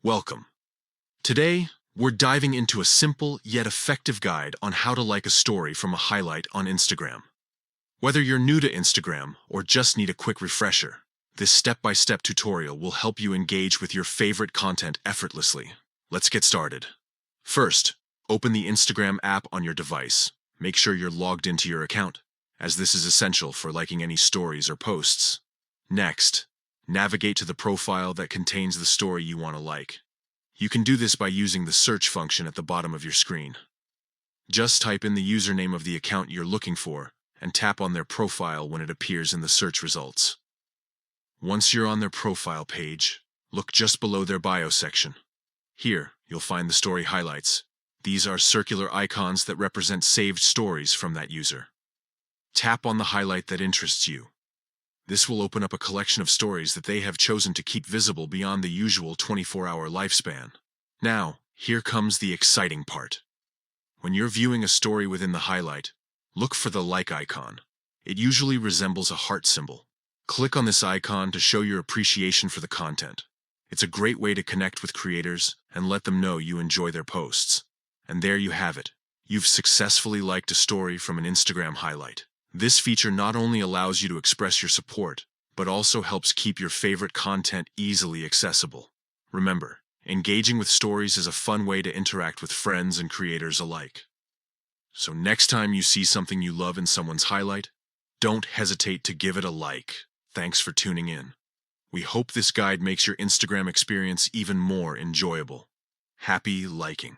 Welcome. Today, we're diving into a simple yet effective guide on how to like a story from a highlight on Instagram. Whether you're new to Instagram or just need a quick refresher, this step-by-step tutorial will help you engage with your favorite content effortlessly. Let's get started. First, open the Instagram app on your device. Make sure you're logged into your account, as this is essential for liking any stories or posts. Next, navigate to the profile that contains the story you want to like. You can do this by using the search function at the bottom of your screen. Just type in the username of the account you're looking for and tap on their profile when it appears in the search results. Once you're on their profile page, look just below their bio section. Here, you'll find the story highlights. These are circular icons that represent saved stories from that user. Tap on the highlight that interests you. This will open up a collection of stories that they have chosen to keep visible beyond the usual 24-hour lifespan. Now, here comes the exciting part. When you're viewing a story within the highlight, look for the like icon. It usually resembles a heart symbol. Click on this icon to show your appreciation for the content. It's a great way to connect with creators and let them know you enjoy their posts. And there you have it. You've successfully liked a story from an Instagram highlight. This feature not only allows you to express your support, but also helps keep your favorite content easily accessible. Remember, engaging with stories is a fun way to interact with friends and creators alike. So next time you see something you love in someone's highlight, don't hesitate to give it a like. Thanks for tuning in. We hope this guide makes your Instagram experience even more enjoyable. Happy liking!